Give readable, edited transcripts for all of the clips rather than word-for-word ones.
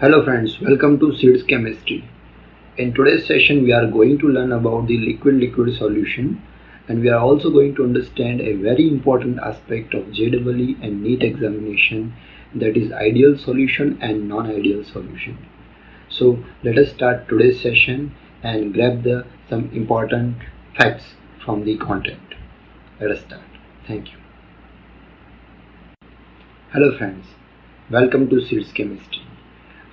Hello friends, welcome to Seeds Chemistry. In today's session we are going to learn about the liquid-liquid solution, and we are also going to understand a very important aspect of JEE and NEET examination, that is ideal solution and non-ideal solution. So let us start today's session and grab some important facts from the content. Let us start. Thank you. Hello friends, welcome to Seeds Chemistry.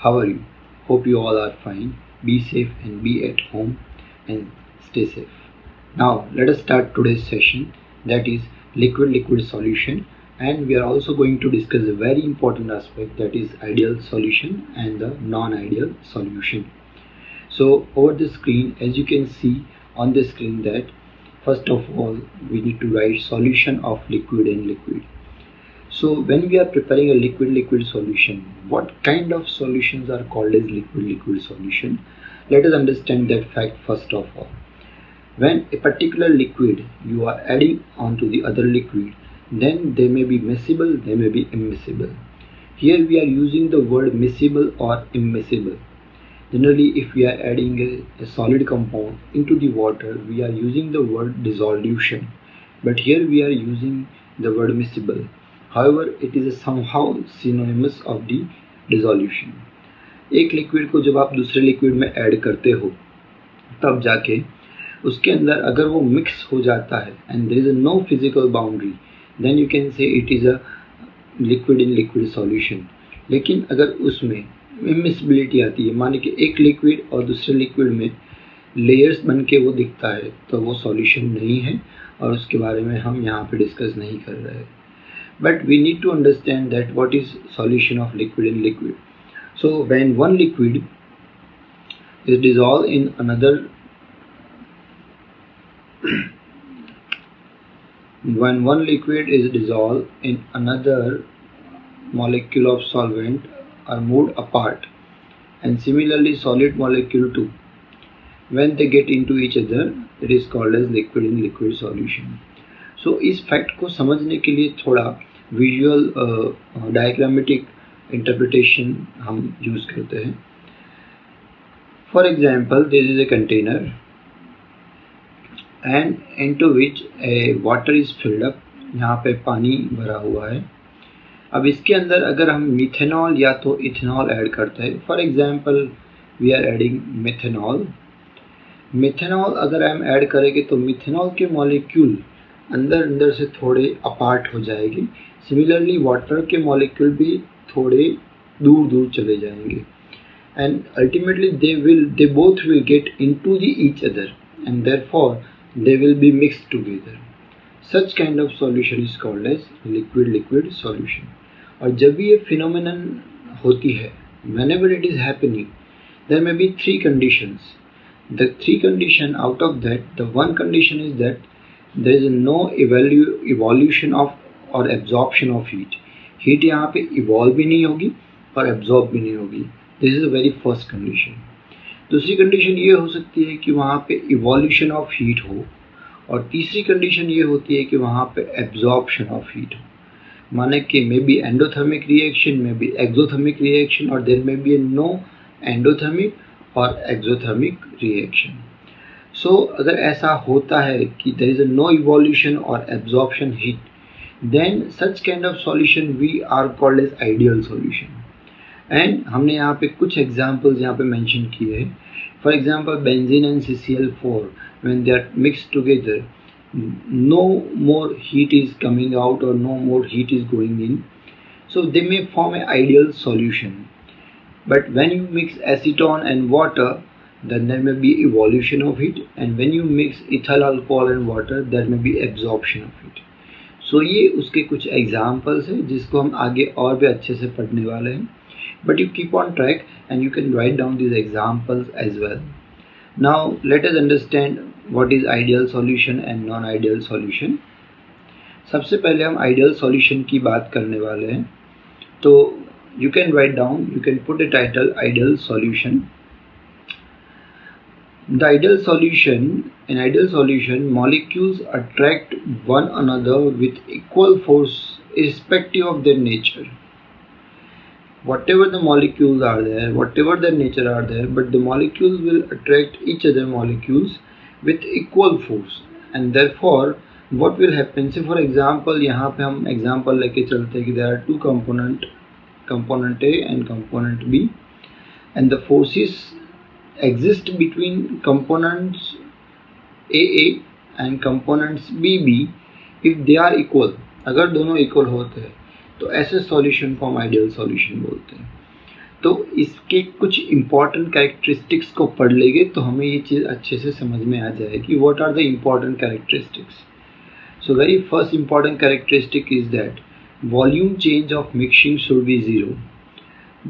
How are you? Hope you all are fine. Be safe and be at home and stay safe. Now let us start today's session, that is liquid-liquid solution, and we are also going to discuss a very important aspect, that is ideal solution and the non-ideal solution. So over the screen, as you can see on the screen, that first of all we need to write solution of liquid and liquid. So when we are preparing a liquid-liquid solution, what kind of solutions are called as liquid-liquid solution? Let us understand that fact first of all. When a particular liquid you are adding onto the other liquid, then they may be miscible, they may be immiscible. Here we are using the word miscible or immiscible. Generally, if we are adding a solid compound into the water, we are using the word dissolution, but here we are using the word miscible. However, it is somehow synonymous of the dissolution. एक liquid को जब आप दूसरे liquid में add करते हो, तब जाके उसके अंदर अगर वो मिक्स हो जाता है and there is no physical boundary, then you can say it is a liquid in liquid solution. लेकिन अगर उसमें इमिसिबिलिटी आती है, माने कि एक लिक्विड और दूसरे लिक्विड में लेयर्स बन के वो दिखता है, तो वो सॉल्यूशन नहीं है और उसके बारे में हम यहाँ पे डिस्कस नहीं कर रहे हैं. But we need to understand that what is solution of liquid in liquid. So when one liquid is dissolved in another when one liquid is dissolved in another molecule of solvent are moved apart, and similarly solid molecule too, when they get into each other, it is called as liquid in liquid solution. So इस fact को समझने के लिए थोड़ा visual diagrammatic interpretation हम use करते हैं. For example, this is a container and into which A water is filled up. यहाँ पे पानी भरा हुआ है. अब इसके अंदर अगर हम मिथेनॉल या तो इथेनॉल ऐड करते हैं, for example we are adding methanol. Methanol अगर हम ऐड करेंगे तो मिथेनॉल के मॉलिक्यूल अंदर से थोड़े अपार्ट हो जाएंगे. सिमिलरली वाटर के मॉलिक्यूल भी थोड़े दूर चले जाएंगे, and ultimately they both will get into the each other and therefore they will be mixed together. Such kind of solution is called as liquid solution. और जब भी ये फिनोमेनन होती है, whenever it is happening, there may be three conditions. The three condition, out of that, the one condition is that there is no evolution of or absorption of heat. Heat यहाँ पे evolve भी नहीं होगी और absorb भी नहीं होगी. This is the very first condition. दूसरी condition ये हो सकती है कि वहाँ पे evolution of heat हो, और तीसरी condition ये होती है कि वहाँ पे absorption of heat हो. माने कि may be endothermic reaction, may be exothermic reaction, or there may be no endothermic और एक्सोथर्मिक रिएक्शन. सो अगर ऐसा होता है कि देयर इज नो इवोल्यूशन और absorption heat, then such kind of solution we are called as ideal solution. And हमने यहाँ पे कुछ एग्जांपल्स यहाँ पे मेंशन किए हैं. For example benzene and CCl4, when they are mixed together, no more heat is coming out or no more heat is going in, so they may form an ideal solution. But when you mix acetone and water, then there may be evolution of heat, and when you mix ethyl alcohol and water, there may be absorption of heat. So ये उसके कुछ examples हैं जिसको हम आगे और भी अच्छे से पढ़ने वाले हैं. But you keep on track and you can write down these examples as well. Now let us understand what is ideal solution and non-ideal solution. सबसे पहले हम ideal solution की बात करने वाले हैं. तो you can write down, you can put a title ideal solution. The ideal solution, in ideal solution, molecules attract one another with equal force irrespective of their nature. whatever the molecules are there, whatever their nature are there, but the molecules will attract each other molecules with equal force, and therefore what will happen, say for example यहाँ पे हम example लेके चलते हैं कि there are two component A and component B, and the forces exist between components AA and components BB if they are equal. अगर दोनों equal होते हैं तो ऐसे सॉल्यूशन को हम आइडियल सॉल्यूशन बोलते हैं। तो इसके कुछ इम्पॉर्टेंट कैरेक्टरिस्टिक्स को पढ़ लेंगे तो हमें ये चीज़ अच्छे से समझ में आ जाएगी what are the important characteristics. So very first important characteristic is that volume change of mixing should be zero.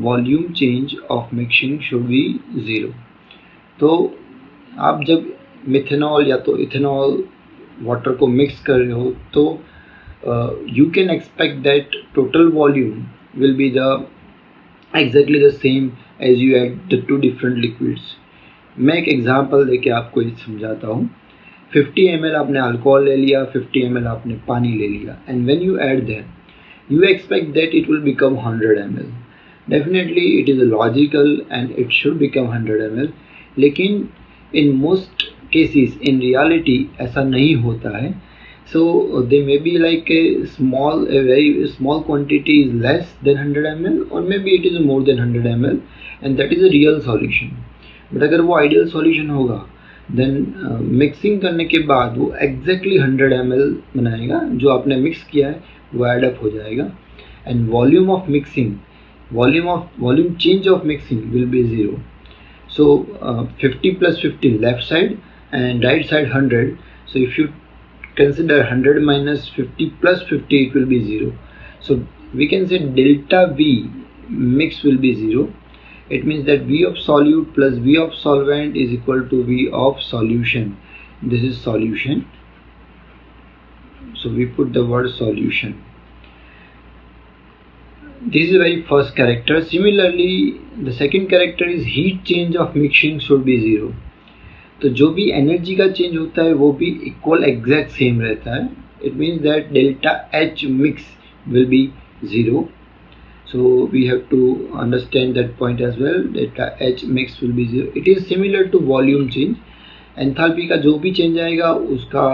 Volume change of mixing should be zero. तो आप जब मिथेनॉल या तो इथेनॉल वाटर को मिक्स कर रहे हो तो you can expect that total volume will be exactly the same as you add the two different liquids। मैं एक एग्जांपल देके आपको ये समझाता हूँ। 50 ml आपने अल्कोहल ले लिया, 50 ml आपने पानी ले लिया, and when you add them you expect that it will become 100 ml। Definitely it is logical and it should become 100 ml, लेकिन in most cases in reality ऐसा नहीं होता है। So they may be like a very small quantity is less than 100 ml or maybe it is more than 100 ml and that is a real solution। but अगर वो ideal solution होगा then mixing करने के बाद वो exactly 100 ml बनाएगा, जो आपने mix किया है वो add up हो जाएगा, and volume change of mixing will be 0। so 50 plus 50 left side and right side 100, so if you consider 100 minus 50 plus 50 it will be 0। so we can say delta V mix will be 0। it means that V of solute plus V of solvent is equal to V of solution। this is solution, so we put the word solution। this is the very first character। similarly the second character is heat change of mixing should be 0। तो जो भी energy का change होता है वो भी equal exact same रहता है। It means that delta H mix will be 0। So we have to understand that point as well. Delta H mix will be 0। It is similar to volume change. Enthalpy का जो भी change आएगा उसका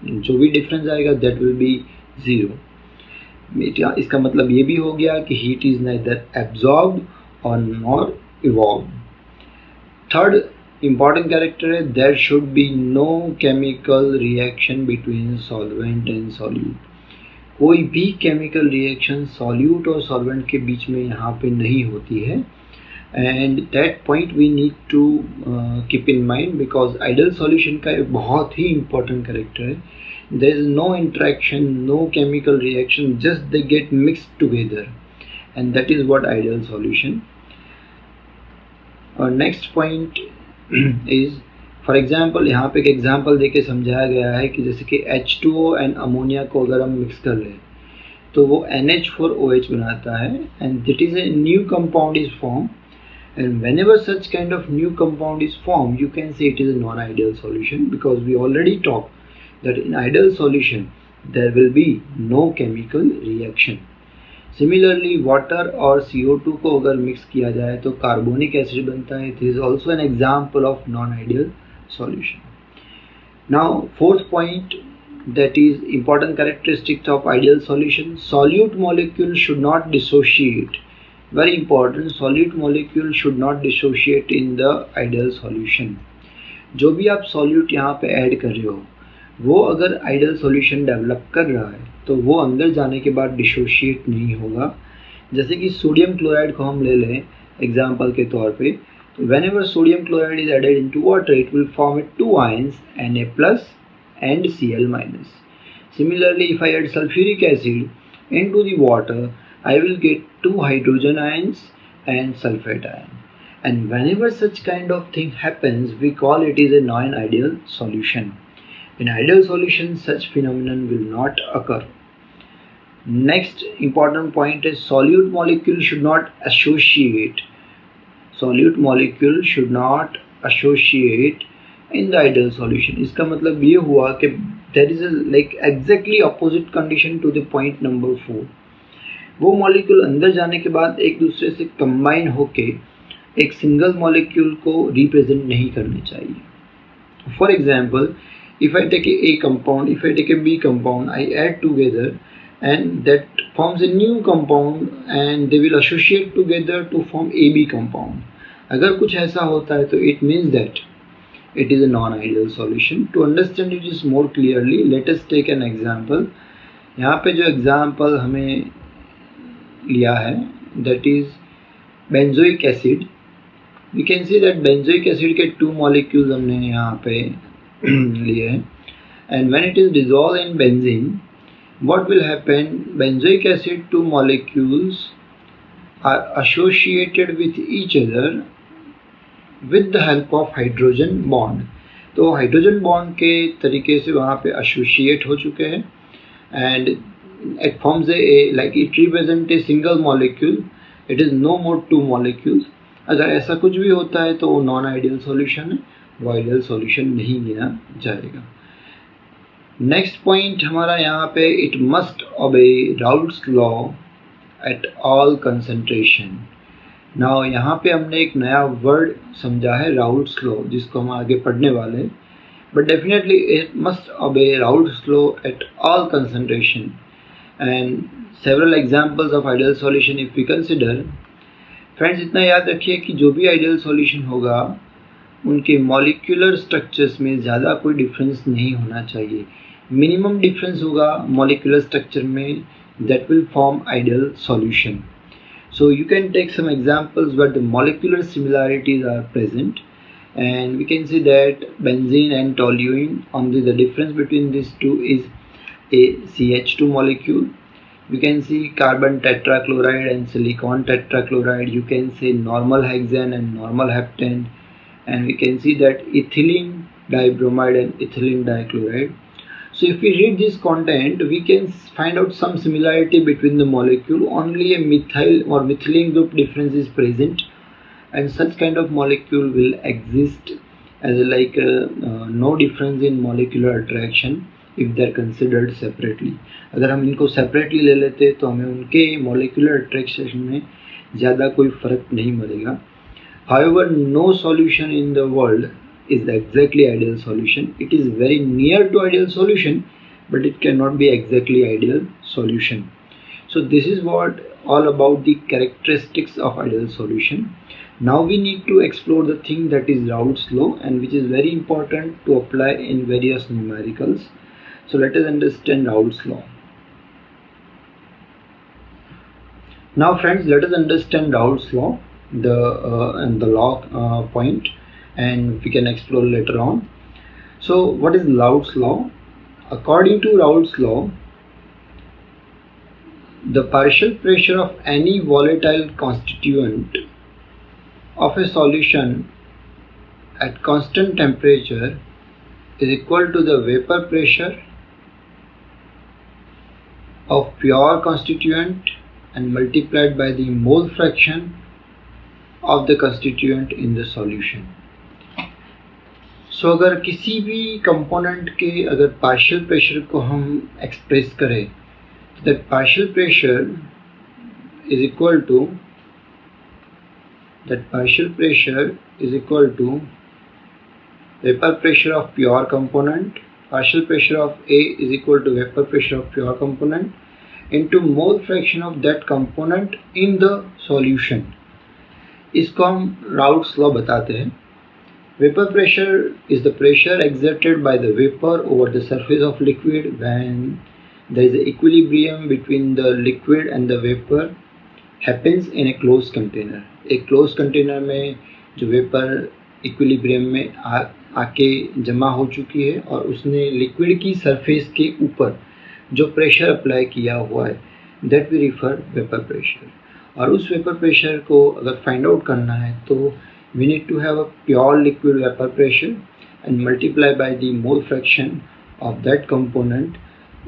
जो भी difference आएगा that will be 0। इसका मतलब ये भी हो गया कि हीट इज नाइदर एब्जॉर्ब्ड और nor evolve. Third important character है there should be no chemical reaction between solvent and solute। कोई भी chemical reaction solute और solvent के बीच में यहाँ पे नहीं होती है, and that point we need to keep in mind because ideal solution का एक बहुत ही important character है। there is no interaction, no chemical reaction, just they get mixed together, and that is what ideal solution। next point is for example यहाँ पे एक example देके समझाया गया है कि जैसे कि H2O एंड अमोनिया को अगर हम मिक्स कर लें तो वो NH4OH बनाता है, and that is a new compound is form, and whenever such kind of new compound is form you can say it is a non ideal solution because we already talk that in ideal solution there will be no chemical reaction. Similarly water और CO2 को अगर mix किया जाए तो carbonic acid बनता है। This is also an example of non ideal solution. Now fourth point that is important characteristics of ideal solution, solute molecule should not dissociate। very important, solute molecule should not dissociate in the ideal solution। जो भी आप solute यहाँ पे add कर रहे हो वो अगर ideal solution डेवलप कर रहा है तो वो अंदर जाने के बाद डिसोशिएट नहीं होगा। जैसे कि सोडियम क्लोराइड को हम ले लें एग्जाम्पल के तौर पे, तो whenever sodium chloride is added into water it will form two ions Na plus and Cl minus। Similarly, if I add sulfuric acid into the water I will get two hydrogen ions and sulfate ion, and whenever such kind of thing happens we call it is a non-ideal solution। in ideal solution such phenomenon will not occur। next important point is solute molecule should not associate। solute molecule should not associate in the ideal solution। इसका मतलब ये हुआ कि there is a like exactly opposite condition to the point number 4। वो molecule अंदर जाने के बाद एक दूसरे से कंबाइन होके एक सिंगल मॉलिक्यूल को रिप्रेजेंट नहीं करने चाहिए। For example, if I take a compound, if I take a B compound, I add together and that forms a new compound and they will associate together to form AB compound. अगर कुछ ऐसा होता है तो it means that it is a non-ideal solution. To understand it is more clearly, let us take an example. यहाँ पे जो example हमें लिया है that is benzoic acid. We can see that benzoic acid के 2 molecules हमने यहाँ पे लिए हैं, and when it is dissolved in benzene, what will happen? Benzoic acid 2 molecules are associated with each other with the help of hydrogen bond. तो hydrogen bond के तरीके से वहाँ पे एसोसिएट हो चुके हैं and it forms a like it represent a single molecule. It is no more 2 molecules. अगर ऐसा कुछ भी होता है तो वो नॉन आइडियल सॉल्यूशन है, वो आइडियल सॉल्यूशन नहीं गिना जाएगा। नेक्स्ट पॉइंट हमारा यहाँ पे, it must obey Raoult's law at all concentration. Now यहाँ पे हमने एक नया वर्ड समझा है राउल्ट्स लॉ, जिसको हम आगे पढ़ने वाले हैं, but definitely it must obey Raoult's law at all concentration and several examples of ideal solution if we consider. Friends, इतना याद रखिए कि जो भी आइडियल सॉल्यूशन होगा उनके मॉलिक्यूलर स्ट्रक्चर्स में ज़्यादा कोई डिफरेंस नहीं होना चाहिए। मिनिमम डिफरेंस होगा मॉलिक्यूलर स्ट्रक्चर में, that will form ideal solution. So you can take some examples where the molecular similarities are present, and we can see that benzene and toluene, only the difference between these two is a CH2 molecule. We can see carbon tetrachloride and silicon tetrachloride. You can say normal hexane and normal heptane, and we can see that ethylene dibromide and ethylene dichloride. So if we read this content, we can find out some similarity between the molecule. Only a methyl or methylene group difference is present, and such kind of molecule will exist as no difference in molecular attraction if they are considered separately. अगर हम इनको separately ले लेते तो हमें उनके molecular attraction में ज़्यादा कोई फ़र्क नहीं मिलेगा। However, no solution in the world is the exactly ideal solution. It is very near to ideal solution, but it cannot be exactly ideal solution. So this is what all about the characteristics of ideal solution. Now we need to explore the thing that is Raoult's law, and which is very important to apply in various numericals. So let us understand Raoult's law. Now friends, let us understand Raoult's law, and the law point, and we can explore later on. So what is Raoult's law? According to Raoult's law, the partial pressure of any volatile constituent of a solution at constant temperature is equal to the vapor pressure of pure constituent and multiplied by the mole fraction of the constituent in the solution. So अगर किसी भी component के अगर partial pressure को हम express करें तो that partial pressure is equal to vapor pressure of pure component, partial pressure of A is equal to vapor pressure of pure component into mole fraction of that component in the solution. इसको हम Raoult's law बताते हैं। Vapor pressure is the pressure exerted by the vapor over the surface of liquid when there is an equilibrium between the liquid and the vapor happens in a closed container. एक closed container में जो vapor equilibrium में आके जमा हो चुकी है और उसने liquid की surface के ऊपर जो pressure apply किया हुआ है, that we refer vapor pressure. और उस vapor pressure को अगर find out करना है तो we need to have a pure liquid vapor pressure and multiply by the mole fraction of that component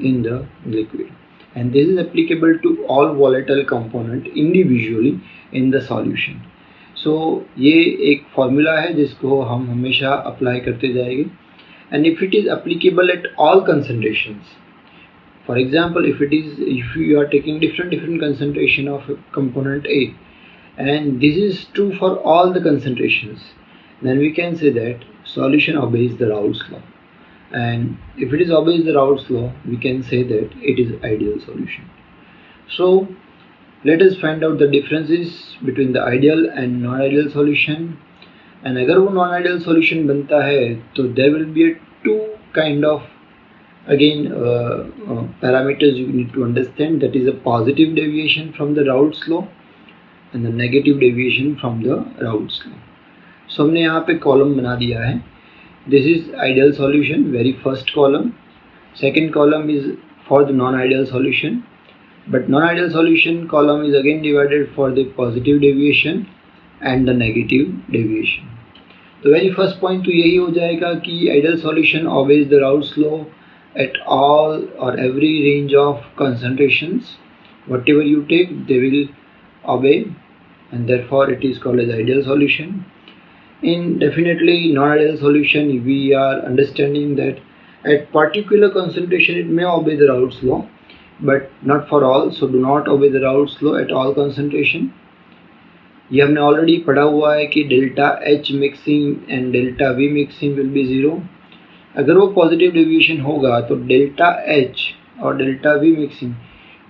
in the liquid, and this is applicable to all volatile component individually in the solution. So ये एक formula है जिसको हम हमेशा apply करते जाएंगे, and if it is applicable at all concentrations, For example, if you are taking different concentration of component A, and this is true for all the concentrations, then we can say that solution obeys the Raoult's law. And if it is obeys the Raoult's law, we can say that it is ideal solution. So let us find out the differences between the ideal and non-ideal solution. And अगर वो non-ideal solution बनता है तो there will be a two kind of parameters you need to understand, that is a positive deviation from the Raoult's law and the negative deviation from the Raoult's law. So हमने यहाँ पे column बना दिया है. This is ideal solution, very first column. Second column is for the non-ideal solution, but non-ideal solution column is again divided for the positive deviation and the negative deviation. तो very first point तो यही हो जाएगा कि ideal solution obeys the Raoult's law at all or every range of concentrations. Whatever you take, they will obey, and therefore it is called as ideal solution. In definitely non-ideal solution, we are understanding that at particular concentration it may obey the Raoult's law, but not for all. So do not obey the Raoult's law at all concentration. ये हमने already पढ़ा हुआ है कि delta H mixing and delta V mixing will be zero. अगर वो positive deviation होगा तो डेल्टा H और delta V mixing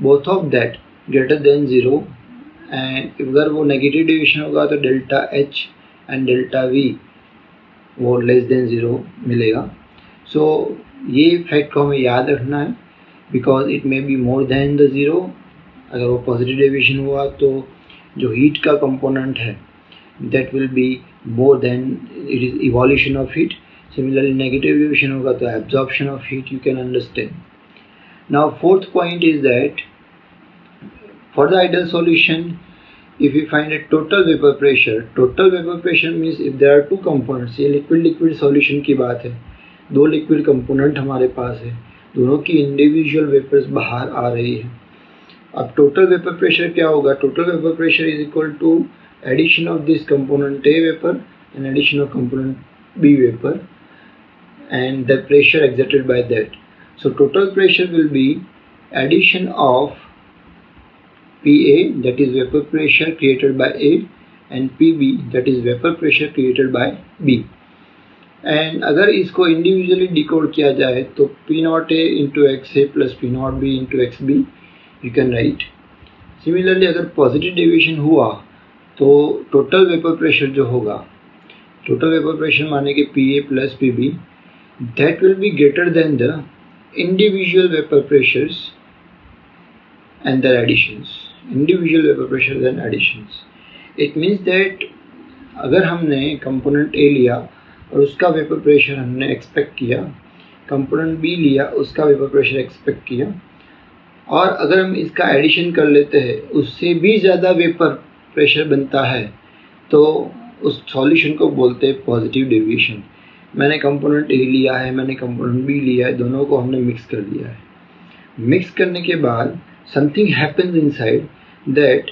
both of that greater than zero, and अगर वो नेगेटिव डेविएशन होगा तो delta H and delta V वो लेस देन ज़ीरो मिलेगा. सो ये फैक्ट को हमें याद रखना है, because it may be more than the zero. अगर वो पॉजिटिव डेविएशन हुआ तो जो हीट का कंपोनेंट है that will be more than it is evolution of heat. Similarly negative deviation होगा तो absorption of heat. You can understand. Now fourth point is that for the ideal solution, if you find a total vapor pressure means if there are two components, ये liquid solution की बात है, दो liquid component हमारे पास है, दोनों की individual vapours बाहर आ रही है. अब टोटल वेपर प्रेशर क्या होगा? Total vapour pressure is equal to addition of this component A vapour and addition of component B vapour and the pressure exerted by that. So total pressure will be addition of PA, that is vapor pressure created by A, and PB, that is vapor pressure created by B. And अगर इसको individually decode किया जाए तो P0A into XA plus P0B into XB you can write. Similarly अगर positive deviation हुआ तो total vapour pressure जो होगा, टोटल वेपर प्रेशर माने कि PA plus PB, that will be greater than the individual vapor pressures and their additions. Individual vapor pressures and additions. It means that अगर हमने component A लिया और उसका vapour pressure हमने एक्सपेक्ट किया, component B लिया उसका वेपर प्रेशर एक्सपेक्ट किया, और अगर हम इसका एडिशन कर लेते हैं उससे भी ज़्यादा वेपर प्रेशर बनता है तो उस सॉल्यूशन को बोलते हैं पॉजिटिव डेविएशन. मैंने कंपोनेंट A लिया है, मैंने कंपोनेंट B लिया है, दोनों को हमने मिक्स कर दिया है. मिक्स करने के बाद something happens inside that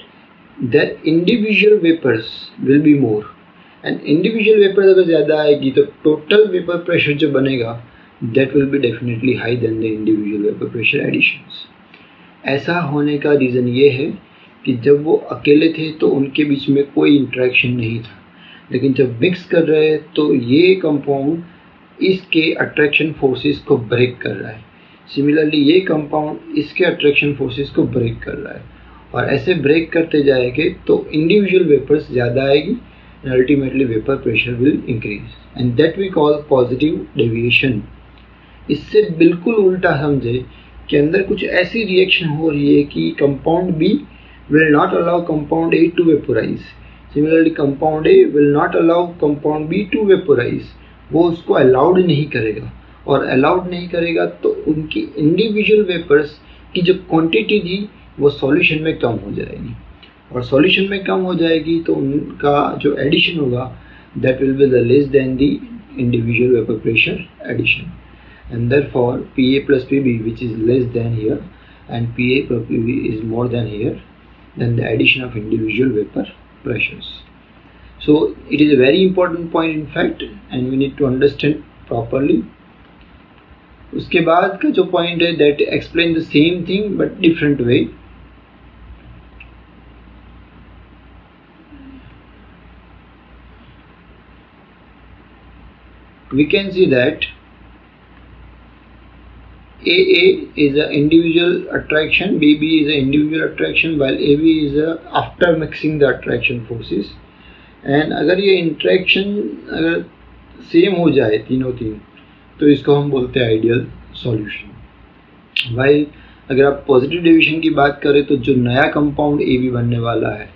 their individual vapors will be more, and individual vapors अगर ज़्यादा आएगी तो total vapor pressure जो बनेगा that will be definitely high than the individual vapor pressure additions. ऐसा होने का रीज़न ये है कि जब वो अकेले थे तो उनके बीच में कोई इंटरेक्शन नहीं था, लेकिन जब मिक्स कर रहे हैं तो ये कंपाउंड इसके अट्रैक्शन फोर्सेस को ब्रेक कर रहा है. सिमिलरली ये कंपाउंड इसके अट्रैक्शन फोर्सेस को ब्रेक कर रहा है, और ऐसे ब्रेक करते जाएंगे तो इंडिविजुअल वेपर्स ज़्यादा आएगी and ultimately vapour pressure will increase and that we call positive deviation. इससे बिल्कुल उल्टा समझे कि अंदर कुछ ऐसी रिएक्शन हो रही है कि compound B will not allow compound A to vaporise. Similarly compound A will not allow compound B to vaporise. वो उसको अलाउड नहीं करेगा, और अलाउड नहीं करेगा तो उनकी इंडिविजुअल वेपर्स की जो क्वांटिटी थी वो सॉल्यूशन में कम हो जाएगी, और सॉल्यूशन में कम हो जाएगी तो उनका जो एडिशन होगा that will be the less than the individual vapour pressure addition, and therefore PA plus PB which is less than here and PA plus PB is more than here, then the addition of individual vapor pressures. So it is a very important point in fact, and we need to understand properly. उसके बाद का जो point है that explain the same thing but different way. We can see that AA is an individual attraction, BB is an individual attraction, while AB is after mixing the attraction forces. And अगर ये interaction अगर same हो जाए तीनों तो इसको हम बोलते हैं आइडियल सॉल्यूशन. वाइल अगर आप पॉजिटिव डेविएशन की बात करें तो जो नया कंपाउंड AB बनने वाला है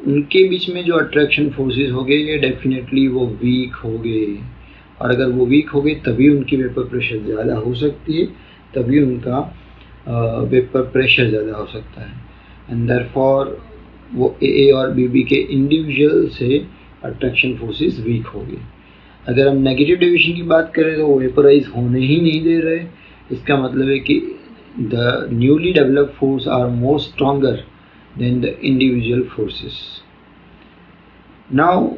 उनके बीच में जो अट्रैक्शन फोर्सेस हो गए ये डेफिनेटली वो वीक हो गए, और अगर वो वीक हो गए तभी उनकी वेपर प्रेशर ज़्यादा हो सकती है, तभी उनका वेपर प्रेशर ज़्यादा हो सकता है. एंड देयरफॉर वो AA और BB के इंडिविजुअल से अट्रैक्शन फोर्सेस वीक हो गए. अगर हम नेगेटिव डेविएशन की बात करें तो वो वेपराइज होने ही नहीं दे रहे. इसका मतलब है कि the newly developed force are more stronger than the individual forces. Now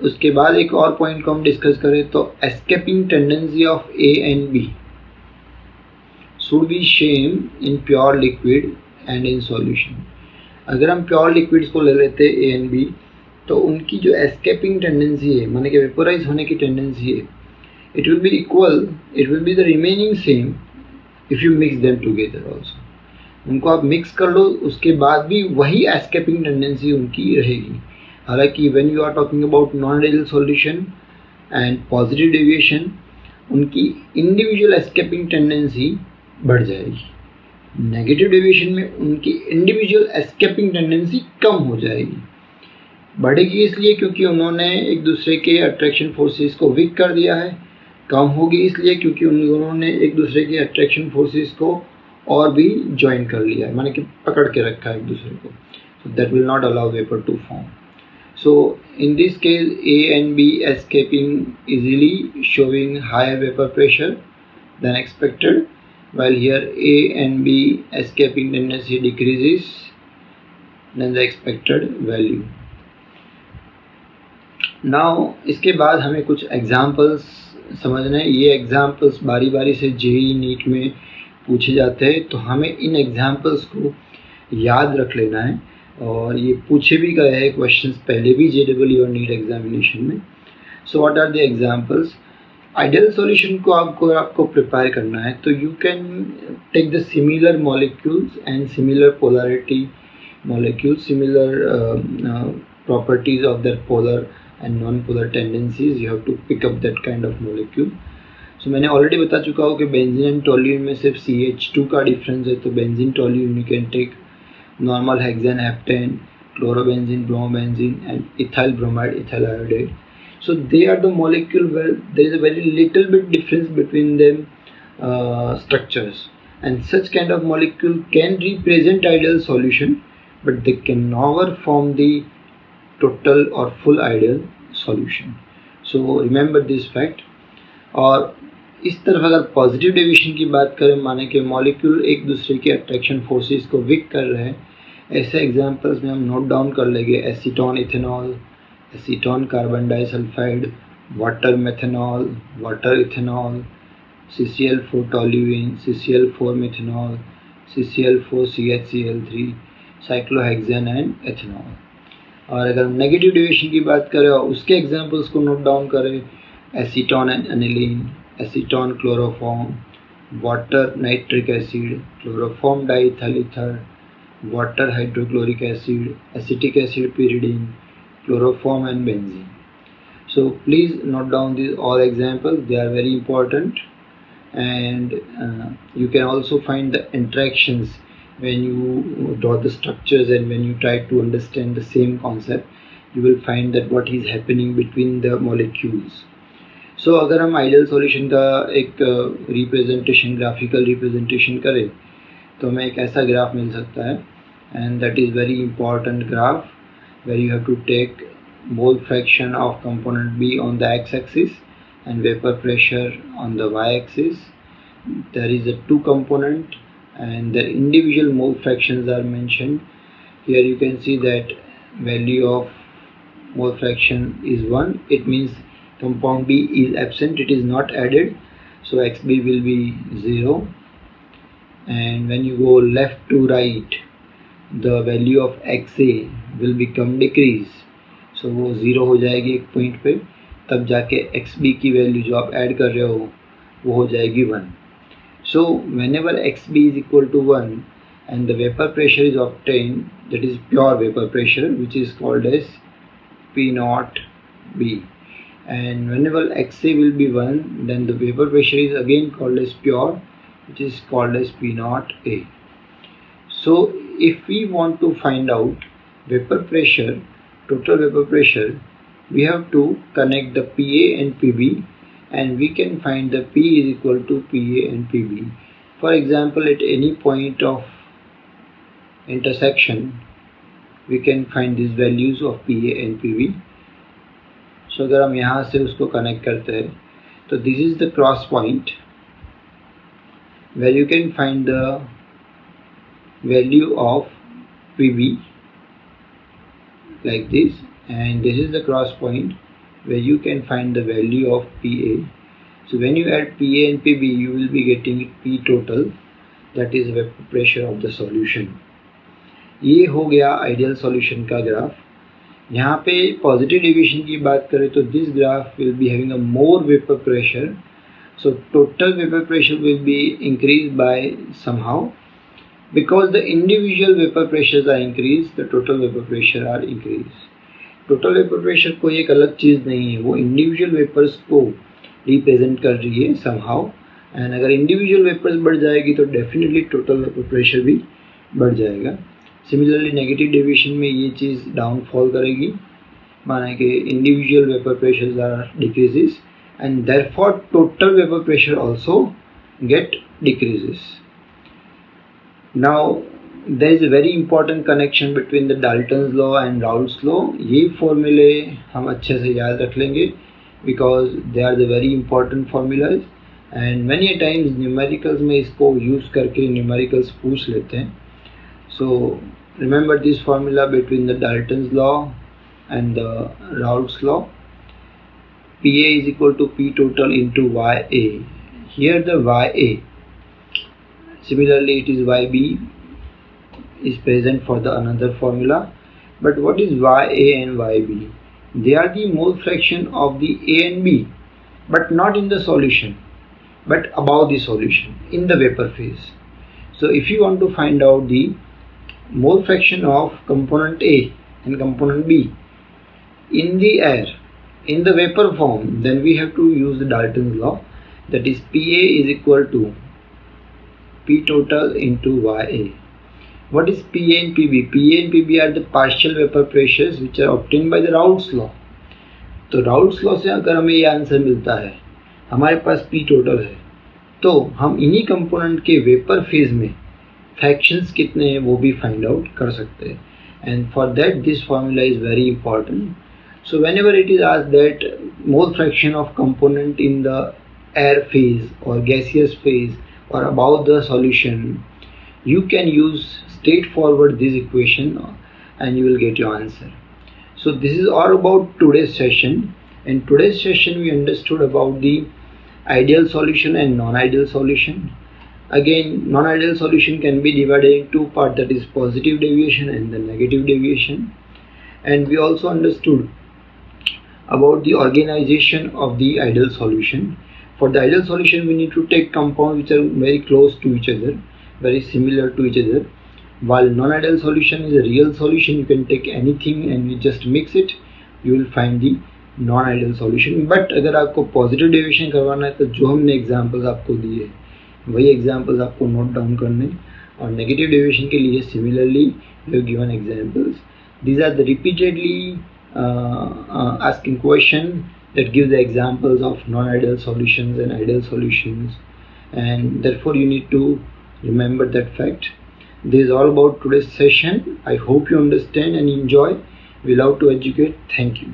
उसके बाद एक और पॉइंट को हम डिस्कस करें तो escaping tendency of A and B should be same in pure liquid and in solution. अगर हम प्योर लिक्विड्स को ले लेते हैं A एंड B तो उनकी जो एस्केपिंग टेंडेंसी है माने कि वेपोराइज होने की टेंडेंसी है it will be equal, it will be the remaining same if you mix them together also. उनको आप मिक्स कर लो उसके बाद भी वही एस्केपिंग टेंडेंसी उनकी रहेगी. हालांकि when you are talking about non ideal solution and positive deviation उनकी इंडिविजुअल एस्केपिंग टेंडेंसी बढ़ जाएगी. नेगेटिव डेविएशन में उनकी इंडिविजुअल एस्केपिंग टेंडेंसी कम हो जाएगी. बढ़ेगी इसलिए क्योंकि उन्होंने एक दूसरे के अट्रैक्शन फोर्सेस को वीक कर दिया है. कम होगी इसलिए क्योंकि उन्होंने एक दूसरे के अट्रैक्शन फोर्सेस को और भी ज्वाइन कर लिया है, माने कि पकड़ के रखा है एक दूसरे को. So that will not allow vapour to form. So in this case A and B escaping easily, showing higher vapor pressure than expected, while here A and B escaping tendency decreases than the expected value. Now इसके बाद हमें कुछ examples समझना है. ये examples बारी बारी से JEE नीट में पूछे जाते हैं तो हमें इन एग्जाम्पल्स को याद रख लेना है, और ये पूछे भी गए हैं क्वेश्चंस पहले भी JEE और नीट एग्जामिनेशन में. So what are the examples. Ideal solution को आपको प्रिपेयर करना है तो you can take the similar molecules and similar polarity molecules, similar properties of that polar and non polar tendencies. You have to pick up that kind of molecule. So मैंने already बता चुका हूँ कि benzene and toluene में सिर्फ CH2 का difference है. तो benzene toluene you can take normal hexane, heptane, chlorobenzene, bromobenzene and ethyl bromide, ethyl iodide. So they are the molecule where there is a very little bit difference between them structures, and such kind of molecule can represent ideal solution but they can never form the total or full ideal solution. So remember this fact. और इस तरफ अगर positive deviation की बात करें माने कि molecule एक दूसरे के अट्रैक्शन फोर्सेस को वीक कर रहे हैं, ऐसे एग्जांपल्स में हम नोट डाउन कर लेंगे. Acetone ethanol, acetone carbon disulphide, water methanol, water ethanol, CCl4 toluene, CCl4 methanol, CCl4 CHCl3, cyclohexane and ethanol. और अगर हम नेगेटिव डेविएशन की बात करें और उसके एग्जांपल्स को नोट डाउन करें, acetone and aniline, acetone chloroform, water nitric acid, chloroform diethyl ether, water hydrochloric acid, acetic acid pyridine, chloroform and benzene. So please note down these all examples, they are very important. And you can also find the interactions when you draw the structures, and when you try to understand the same concept you will find that what is happening between the molecules. So अगर हम ideal solution का एक representation, graphical representation करें तो हमें एक ऐसा graph मिल सकता है, and that is very important graph where you have to take mole fraction of component B on the x-axis and vapor pressure on the y-axis. There is a two component and their individual mole fractions are mentioned. Here you can see that value of mole fraction is 1. It means compound B is absent, it is not added. so xb will be 0, and when you go left to right the value of xa will become decrease, so वो 0 हो जाएगी एक point पे, तब जाके xb की value जो आप ऐड कर रहे हो वो हो जाएगी 1. So whenever xb is equal to 1 and the vapor pressure is obtained, that is pure vapor pressure, which is called as P naught B, and whenever xa will be 1, then the vapor pressure is again called as pure, which is called as P naught A. So if we want to find out vapor pressure, total vapor pressure, we have to connect the PA and PB, and we can find the P is equal to PA and PB. For example, at any point of intersection we can find these values of PA and PB. So अगर हम यहाँ से उसको connect करते हैं तो this is the cross point where you can find the value of PB like this, and this is the cross point where you can find the value of PA. So when you add PA and PB, you will be getting P total, that is vapor pressure of the solution. ये हो गया ideal solution का graph. यहाँ पे positive deviation की बात करें तो this graph will be having a more vapour pressure, so total vapor pressure will be increased by somehow. Because the individual vapor pressures are increased, the total vapor pressure are increased. Total vapour pressure कोई एक अलग चीज़ नहीं है, वो individual vapours को represent कर रही है समहाउ, एंड अगर इंडिविजुअल वेपर्स बढ़ जाएगी तो डेफिनेटली टोटल वेपर प्रेशर भी बढ़ जाएगा. सिमिलरली नेगेटिव डेविएशन में ये चीज़ डाउनफॉल करेगी, माना कि individual vapour pressures are decreases and therefore total vapour pressure also get decreases. Now there is a very important connection between the Dalton's law and Raoult's law. ये फॉर्मूले हम अच्छे से याद रख लेंगे because they are the very important formulas, and many times numericals में इसको use करके numericals पूछ लेते हैं. So remember this formula between the Dalton's law and the Raoult's law. PA is equal to P total into YA. Here the YA, similarly it is YB is present for the another formula, but what is YA and YB? They are the mole fraction of the A and B, but not in the solution, but above the solution in the vapor phase. So if you want to find out the mole fraction of component A and component B in the air in the vapor form, then we have to use the Dalton's law, that is PA is equal to P total into YA. What is PA and PB? PA and PB are the partial vapor pressures which are obtained by the Raoult's law. तो Raoult's law से अगर हमें ये answer मिलता है, हमारे पास P total है, तो हम इन्हीं कंपोनेंट के वेपर फेज में फ्रैक्शंस कितने हैं वो भी फाइंड आउट कर सकते हैं. And for that this formula is very important. So whenever it is asked that mole fraction of component in the air phase or gaseous phase or above the solution, you can use straightforward this equation and you will get your answer. So this is all about today's session. In today's session we understood about the ideal solution and non-ideal solution. Again, non-ideal solution can be divided in two parts, that is positive deviation and the negative deviation. And we also understood about the organization of the ideal solution. For the ideal solution we need to take compounds which are very close to each other, very similar to each other, while non-ideal solution is a real solution. You can take anything and you just mix it, you will find the non-ideal solution. But अगर आपको positive deviation करवाना है तो जो हमने examples आपको दिए वही examples आपको note down करने, और negative deviation के लिए similarly we have given examples. These are the repeatedly asking question that give the examples of non-ideal solutions and ideal solutions, and therefore you need to remember that fact. This is all about today's session. I hope you understand and enjoy. We love to educate. Thank you.